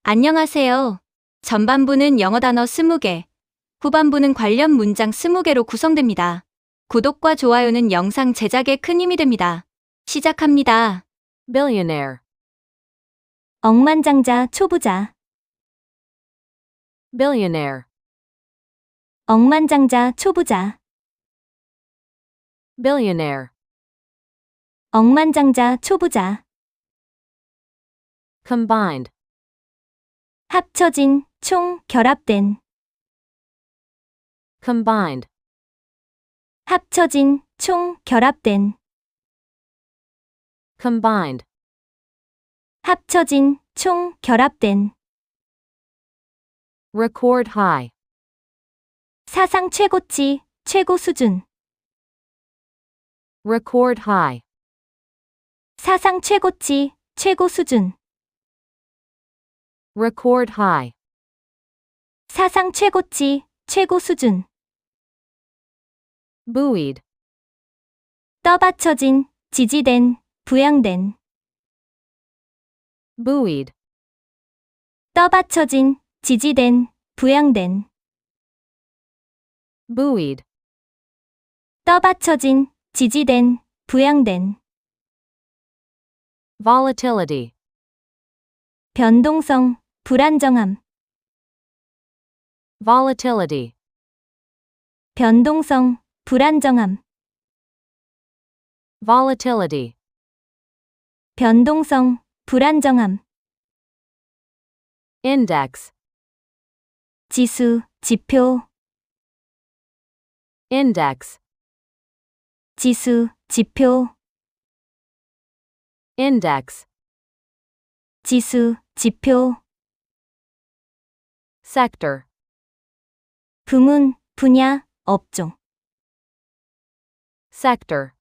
안녕하세요. 전반부는 영어 단어 20개, 후반부는 관련 문장 20개로 구성됩니다. 구독과 좋아요는 영상 제작에 큰 힘이 됩니다. 시작합니다. Billionaire. 억만장자 초보자. Billionaire. 억만장자 초보자. Billionaire. 억만장자 초보자. Combined. 합쳐진, 총, 결합된. Combined. 합쳐진, 총, 결합된. Combined. 합쳐진, 총, 결합된. Record high. 사상 최고치, 최고 수준. Record high. 사상 최고치, 최고 수준. Record high. 사상 최고치, 최고 수준. Buoyed. 떠받쳐진, 지지된, 부양된. Buoyed. 떠받쳐진, 지지된, 부양된. Buoyed. 떠받쳐진, 지지된, 부양된. Volatility. 변동성, 불안정함. Volatility. 변동성, 불안정함. Volatility. 변동성, 불안정함. Index. 지수, 지표. Index. 지수, 지표. Index. 지수, 지표. Sector. 부문, 분야, 업종. Sector.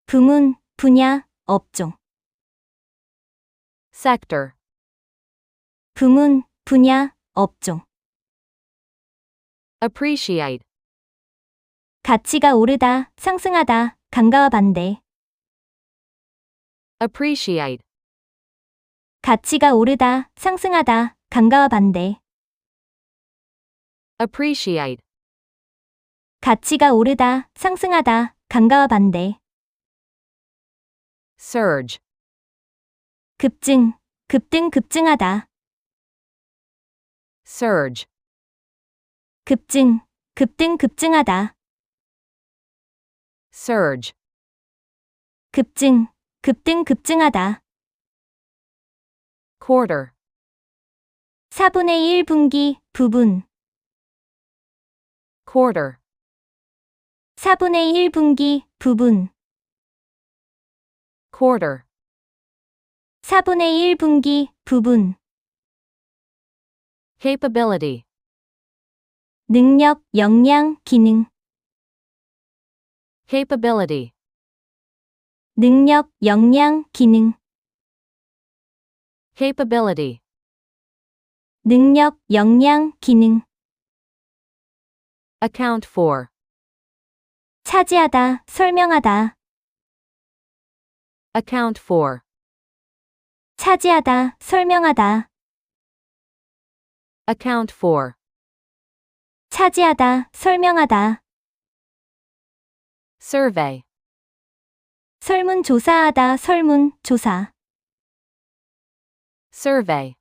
부문, 분야, 업종. Sector. 부문, 분야, 업종. Appreciate. 가치가 오르다, 상승하다, 강가와 반대. Appreciate. 가치가 오르다, 상승하다, 강가와 반대. Appreciate. 가치가 오르다, 상승하다, 강가와 반대. Surge. 급증, 급등, 급증하다. Surge. 급증, 급등, 급증하다. Surge. 급증, 급등, 급증하다. Quarter. 4분의 1분기, 부분. Quarter. 4분의 1분기, 부분. Quarter. 4분의 1분기, 부분. Capability. 능력, 역량, 기능. Capability. 능력, 역량, 기능. Capability. 능력, 역량, 기능. Account for. 차지하다, 설명하다. Account for. 차지하다, 설명하다. Account for. 차지하다, 설명하다. Survey. 설문조사하다, 설문조사. Survey.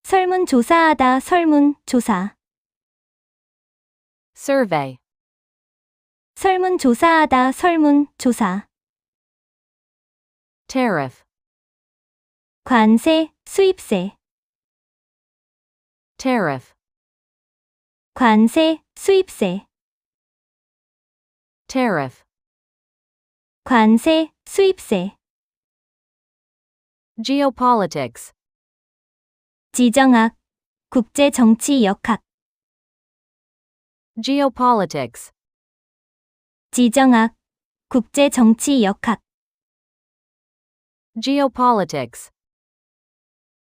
설문조사하다, 설문조사. Survey. 설문조사하다, 설문조사. Tariff. 관세, 수입세. Tariff. 관세, 수입세. Tariff. 관세, 수입세. Geopolitics. 지정학, 국제정치 역학. Geopolitics. 지정학, 국제정치 역학. Geopolitics.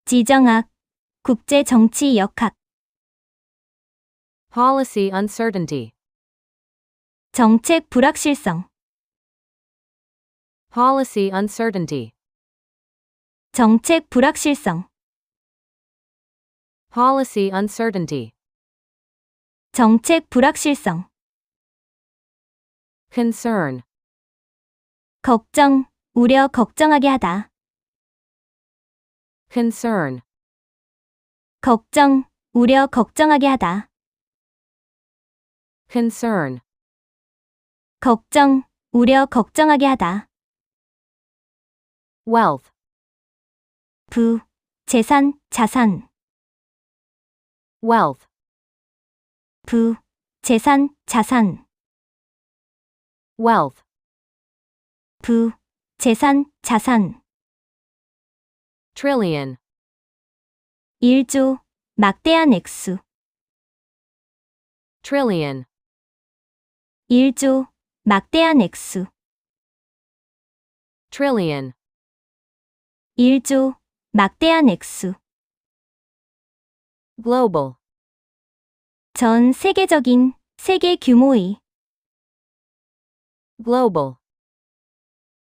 지정학, 국제정치 역학. Policy uncertainty. 정책 불확실성. Policy uncertainty. 정책 불확실성. Policy uncertainty. 정책 불확실성. Concern. 걱정, 우려, 걱정하게 하다. Concern. 걱정, 우려, 걱정하게 하다. Concern. 걱정, 우려, 걱정하게 하다. Wealth. 부, 재산, 자산. Wealth. 부, 재산, 자산. Wealth. 부, 재산, 자산. Trillion. 1조, 막대한 액수. Trillion. 1조, 막대한 액수. Trillion. 1조, 막대한 액수. Global. 전 세계적인, 세계 규모의. Global.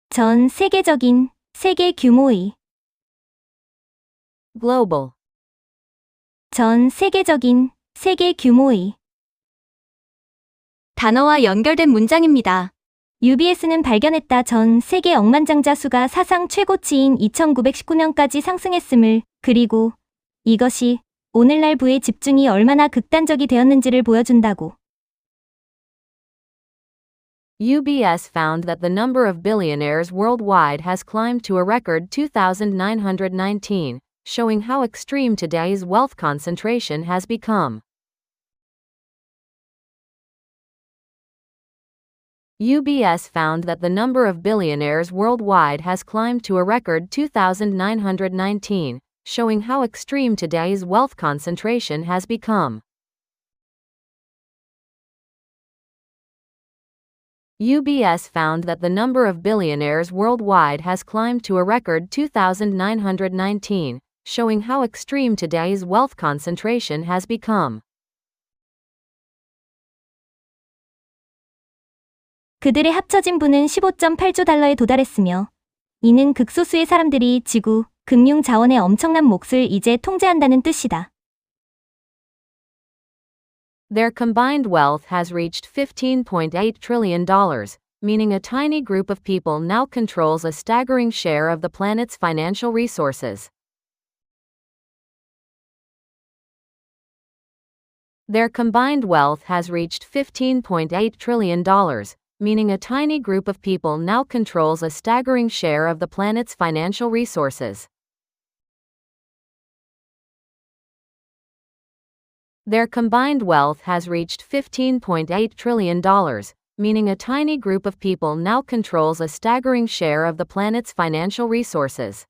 전 세계적인, 세계 규모의. Global. 전 세계적인, 세계 규모의. 단어와 연결된 문장입니다. UBS는 발견했다. 전 세계 억만장자 수가 사상 최고치인 2919명까지 상승했음을, 그리고 이것이 오늘날 부의 집중이 얼마나 극단적이 되었는지를 보여준다고. UBS found that the number of billionaires worldwide has climbed to a record 2,919, showing how extreme today's wealth concentration has become. UBS found that the number of billionaires worldwide has climbed to a record 2,919, showing how extreme today's wealth concentration has become. UBS found that the number of billionaires worldwide has climbed to a record 2,919, showing how extreme today's wealth concentration has become. 그들의 합쳐진 부는 15.8조 달러에 도달했으며, 이는 극소수의 사람들이 지구, 금융 자원의 엄청난 몫을 이제 통제한다는 뜻이다. Their combined wealth has reached $15.8 trillion, meaning a tiny group of people now controls a staggering share of the planet's financial resources. Their combined wealth has reached $15.8 trillion, meaning a tiny group of people now controls a staggering share of the planet's financial resources. Their combined wealth has reached $15.8 trillion, meaning a tiny group of people now controls a staggering share of the planet's financial resources.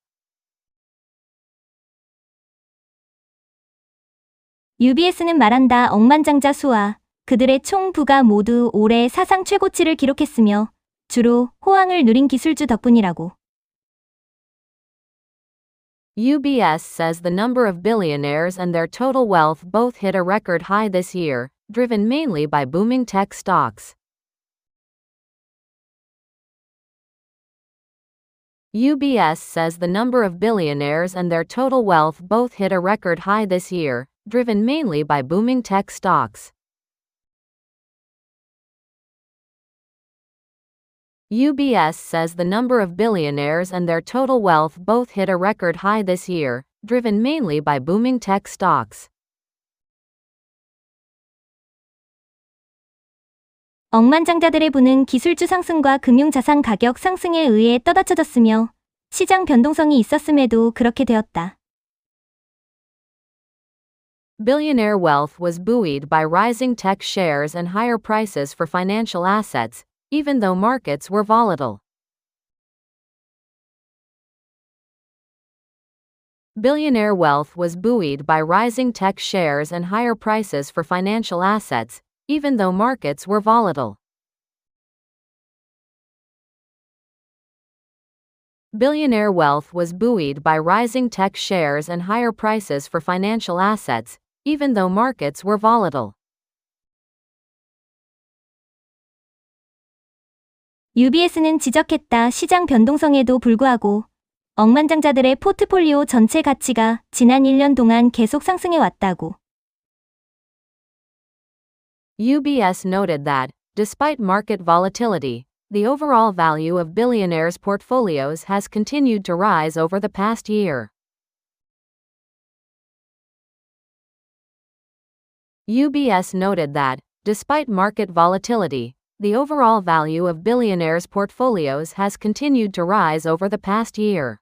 UBS는 말한다. 억만장자 수와 그들의 총 부가 모두 올해 사상 최고치를 기록했으며, 주로 호황을 누린 기술주 덕분이라고. UBS says the number of billionaires and their total wealth both hit a record high this year, driven mainly by booming tech stocks. UBS says the number of billionaires and their total wealth both hit a record high this year, driven mainly by booming tech stocks. UBS says the number of billionaires and their total wealth both hit a record high this year, driven mainly by booming tech stocks. 억만장자들의 부는 기술주 상승과 금융자산 가격 상승에 의해 떠받쳐졌으며, 시장 변동성이 있었음에도 그렇게 되었다. Billionaire wealth was buoyed by rising tech shares and higher prices for financial assets, even though markets were volatile. Billionaire wealth was buoyed by rising tech shares and higher prices for financial assets, even though markets were volatile. Billionaire wealth was buoyed by rising tech shares and higher prices for financial assets, even though markets were volatile. UBS는 지적했다. 시장 변동성에도 불구하고 억만장자들의 포트폴리오 전체 가치가 지난 1년 동안 계속 상승해 왔다고. UBS noted that, despite market volatility, the overall value of billionaires' portfolios has continued to rise over the past year. UBS noted that, despite market volatility, the overall value of billionaires' portfolios has continued to rise over the past year.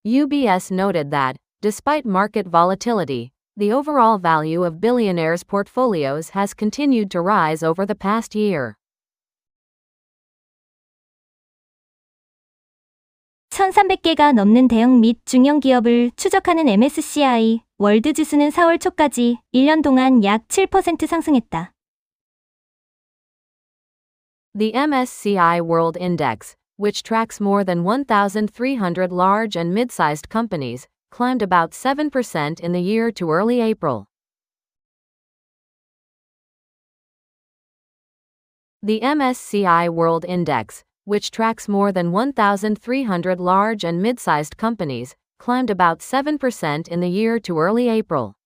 UBS noted that, despite market volatility, the overall value of billionaires' portfolios has continued to rise over the past year. 1,300개가 넘는 대형 및 중형 기업을 추적하는 MSCI 월드 지수는 4월 초까지 1년 동안 약 7% 상승했다. The MSCI World Index, which tracks more than 1,300 large and mid-sized companies, climbed about 7% in the year to early April. The MSCI World Index, which tracks more than 1,300 large and mid-sized companies, climbed about 7% in the year to early April.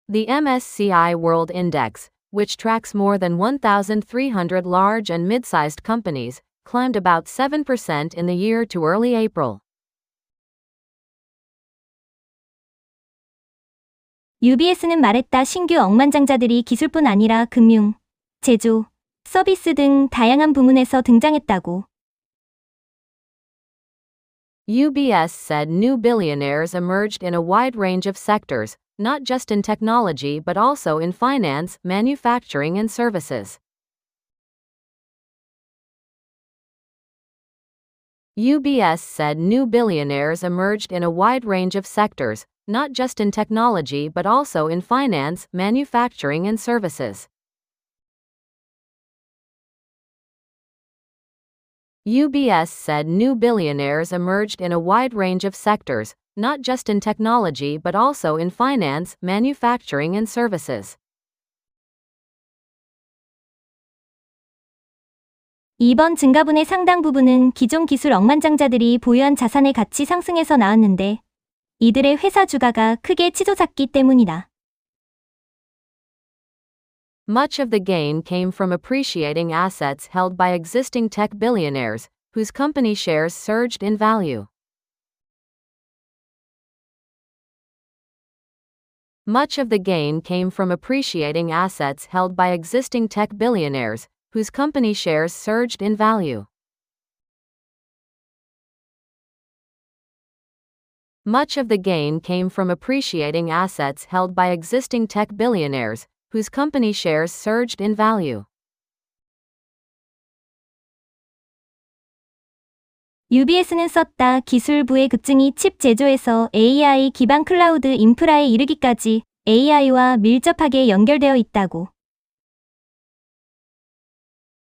The MSCI World Index, which tracks more than 1,300 large and mid-sized companies, climbed about 7% in the year to early April. UBS는 말했다. 신규 억만장자들이 기술뿐 아니라 금융, 제조, 서비스 등 다양한 부문에서 등장했다고. UBS said new billionaires emerged in a wide range of sectors, not just in technology but also in finance, manufacturing and services. UBS said new billionaires emerged in a wide range of sectors, not just in technology but also in finance, manufacturing and services. UBS said new billionaires emerged in a wide range of sectors, not just in technology but also in finance, manufacturing and services. 이번 증가분의 상당 부분은 기존 기술 억만장자들이 보유한 자산의 가치 상승에서 나왔는데 이들의 회사 주가가 크게 치솟았기 때문이다. Much of the gain came from appreciating assets held by existing tech billionaires, whose company shares surged in value. Much of the gain came from appreciating assets held by existing tech billionaires, whose company shares surged in value. Much of the gain came from appreciating assets held by existing tech billionaires, whose company shares surged in value. UBS는 썼다. 기술부의 급증이 칩 제조에서 AI 기반 클라우드 인프라에 이르기까지 AI와 밀접하게 연결되어 있다고.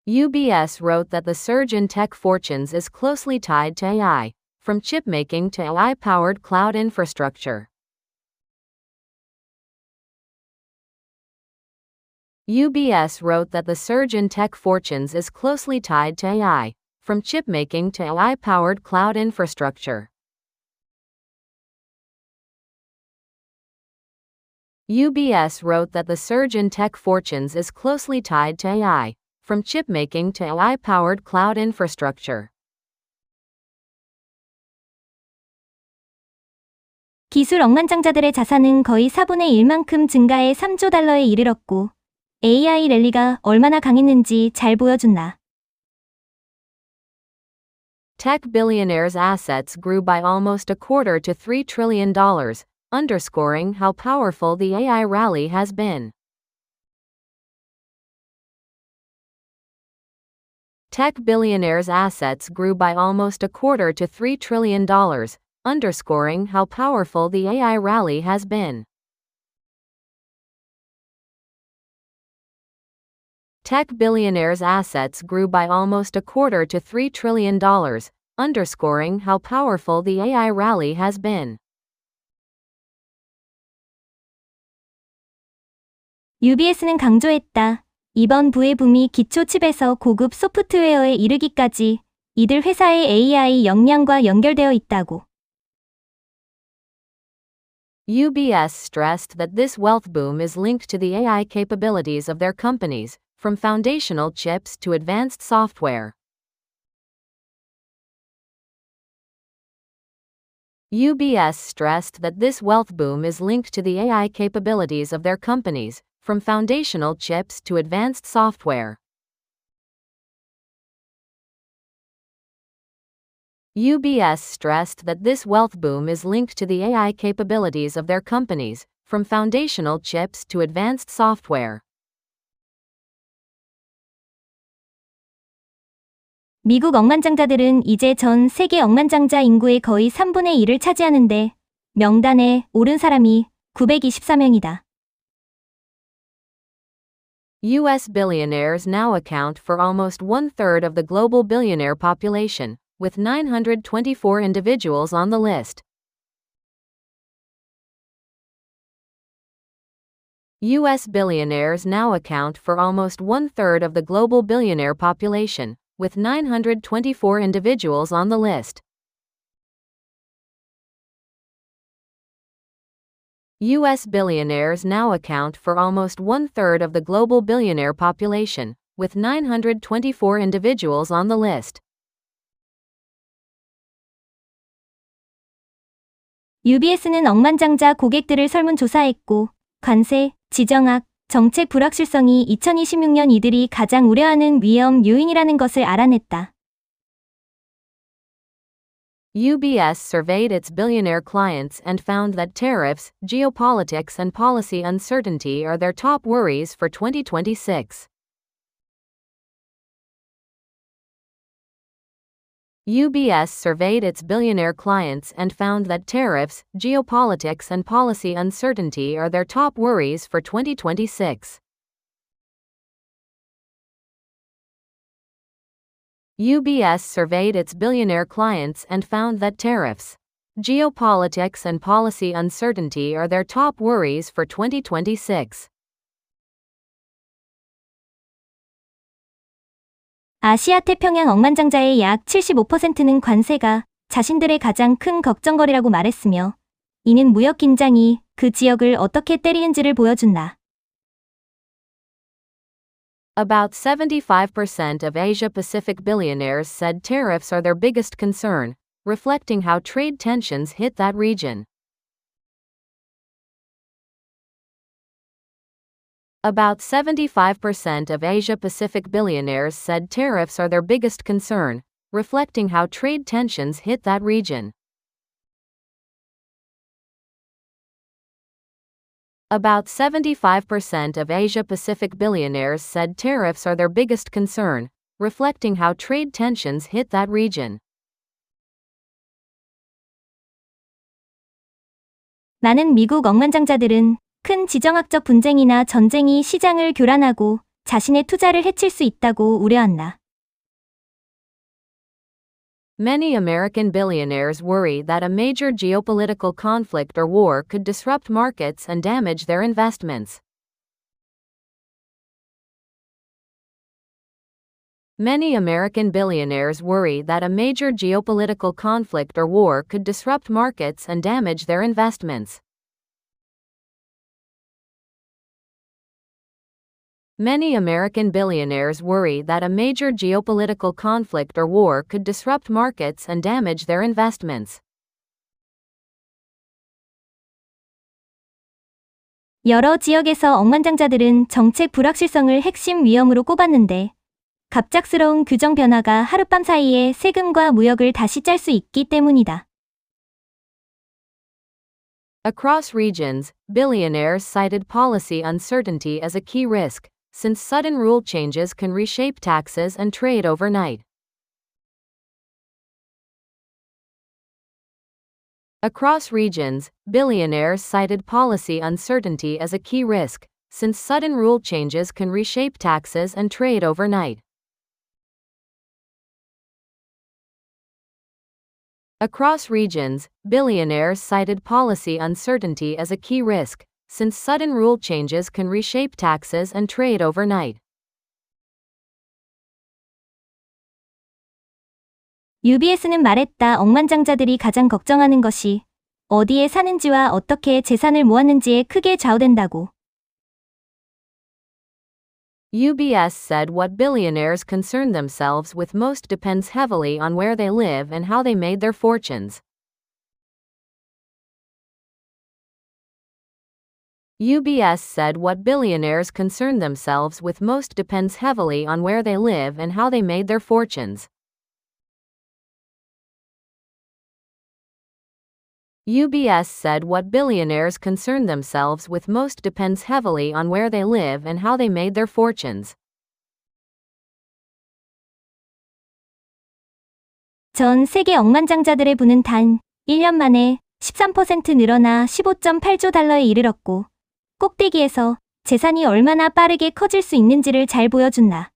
UBS wrote that the surge in tech fortunes is closely tied to AI, from chip making to AI-powered cloud infrastructure. UBS wrote that the surge in tech fortunes is closely tied to AI, from chip making to AI-powered cloud infrastructure. UBS wrote that the surge in tech fortunes is closely tied to AI, from chip making to AI-powered cloud infrastructure. 기술 억만장자들의 자산은 거의 4분의 1만큼 증가해 3조 달러에 이르렀고 AI 랠리가 얼마나 강했는지 잘 보여준다. Tech billionaires' assets grew by almost a quarter to $3 trillion, underscoring how powerful the AI rally has been. Tech billionaires' assets grew by almost a quarter to $3 trillion, underscoring how powerful the AI rally has been. Tech billionaires' assets grew by almost a quarter to $3 trillion, underscoring how powerful the AI rally has been. UBS는 강조했다. 이번 부의 붐이 기초 칩에서 고급 소프트웨어에 이르기까지 이들 회사의 AI 역량과 연결되어 있다고. UBS stressed that this wealth boom is linked to the AI capabilities of their companies, from foundational chips to advanced software. UBS stressed that this wealth boom is linked to the AI capabilities of their companies, from foundational chips to advanced software. UBS stressed that this wealth boom is linked to the AI capabilities of their companies, from foundational chips to advanced software. 미국 억만장자들은 이제 전 세계 억만장자 인구의 거의 3분의 1을 차지하는데 명단에 오른 사람이 924명이다. US billionaires now account for almost one-third of the global billionaire population, with 924 individuals on the list. US billionaires now account for almost one-third of the global billionaire population, with 924 individuals on the list. US billionaires now account for almost one-third of the global billionaire population, with 924 individuals on the list. UBS는 억만장자 고객들을 설문조사했고 관세, 지정학, 정책 불확실성이 2026년 이들이 가장 우려하는 위험 요인이라는 것을 알아냈다. UBS surveyed its billionaire clients and found that tariffs, geopolitics and policy uncertainty are their top worries for 2026. UBS surveyed its billionaire clients and found that tariffs, geopolitics and policy uncertainty are their top worries for 2026. UBS surveyed its billionaire clients and found that tariffs, geopolitics and policy uncertainty are their top worries for 2026. 아시아 태평양 억만장자의 약 75%는 관세가 자신들의 가장 큰 걱정거리라고 말했으며 이는 무역 긴장이 그 지역을 어떻게 때리는지를 보여준다. About 75% of Asia-Pacific billionaires said tariffs are their biggest concern, reflecting how trade tensions hit that region. About 75% of Asia-Pacific billionaires said tariffs are their biggest concern, reflecting how trade tensions hit that region. About 75% of Asia-Pacific billionaires said tariffs are their biggest concern, reflecting how trade tensions hit that region. 많은 미국 억만장자들은 큰 지정학적 분쟁이나 전쟁이 시장을 교란하고 자신의 투자를 해칠 수 있다고 우려한다. Many American billionaires worry that a major geopolitical conflict or war could disrupt markets and damage their investments. Many American billionaires worry that a major geopolitical conflict or war could disrupt markets and damage their investments. Many American billionaires worry that a major geopolitical conflict or war could disrupt markets and damage their investments. 여러 지역에서 억만장자들은 정책 불확실성을 핵심 위험으로 꼽았는데 갑작스러운 규정 변화가 하룻밤 사이에 세금과 무역을 다시 짤 수 있기 때문이다. Across regions, billionaires cited policy uncertainty as a key risk, since sudden rule changes can reshape taxes and trade overnight. Across regions, billionaires cited policy uncertainty as a key risk, since sudden rule changes can reshape taxes and trade overnight. Across regions, billionaires cited policy uncertainty as a key risk, since sudden rule changes can reshape taxes and trade overnight. UBS는 말했다. 억만장자들이 가장 걱정하는 것이 어디에 사는지와 어떻게 재산을 모았는지에 크게 좌우된다고. UBS said what billionaires concern themselves with most depends heavily on where they live and how they made their fortunes. UBS said what billionaires concern themselves with most depends heavily on where they live and how they made their fortunes. UBS said what billionaires concern themselves with most depends heavily on where they live and how they made their fortunes. 전 세계 억만장자들의 부는 단 1년 만에 13% 늘어나 15.8조 달러에 이르렀고, 꼭대기에서 재산이 얼마나 빠르게 커질 수 있는지를 잘 보여준다.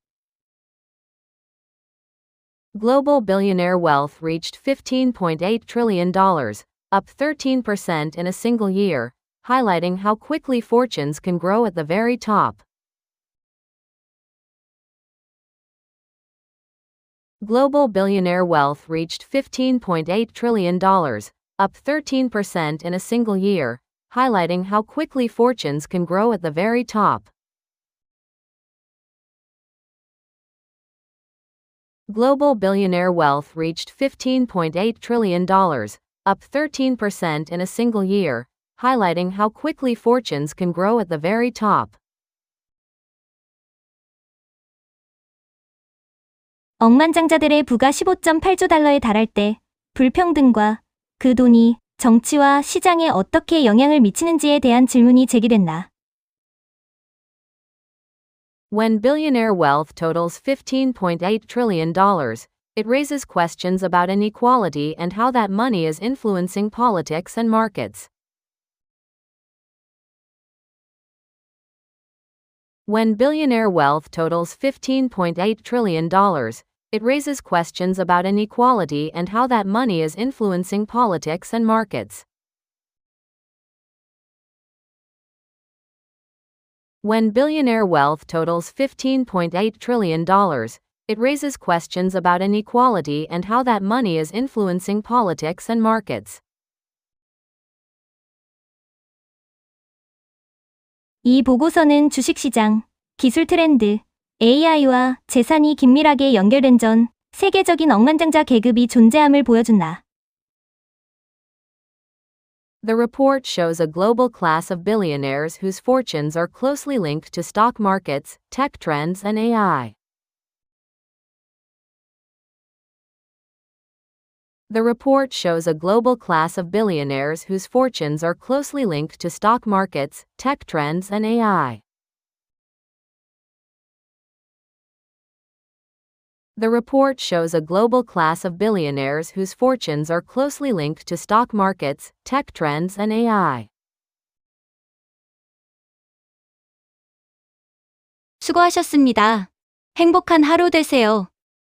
Global billionaire wealth reached $15.8 trillion, up 13% in a single year, highlighting how quickly fortunes can grow at the very top. Global billionaire wealth reached $15.8 trillion, up 13% in a single year, highlighting how quickly fortunes can grow at the very top. Global billionaire wealth reached $15.8 trillion, up 13% in a single year, highlighting how quickly fortunes can grow at the very top. 억만장자들의 부가 15.8조 달러에 달할 때 불평등과 그 돈이 정치와 시장에 어떻게 영향을 미치는지에 대한 질문이 제기된다. When billionaire wealth totals $15.8 trillion, it raises questions about inequality and how that money is influencing politics and markets. When billionaire wealth totals $15.8 trillion, it raises questions about inequality and how that money is influencing politics and markets. When billionaire wealth totals $15.8 trillion, it raises questions about inequality and how that money is influencing politics and markets. 이 보고서는 주식시장, 기술 트렌드, AI와 재산이 긴밀하게 연결된 전 세계적인 억만장자 계급이 존재함을 보여준다. The report shows a global class of billionaires whose fortunes are closely linked to stock markets, tech trends, and AI. The report shows a global class of billionaires whose fortunes are closely linked to stock markets, tech trends, and AI. The report shows a global class of billionaires whose fortunes are closely linked to stock markets, tech trends, and AI. 수고하셨습니다. 행복한 하루 되세요.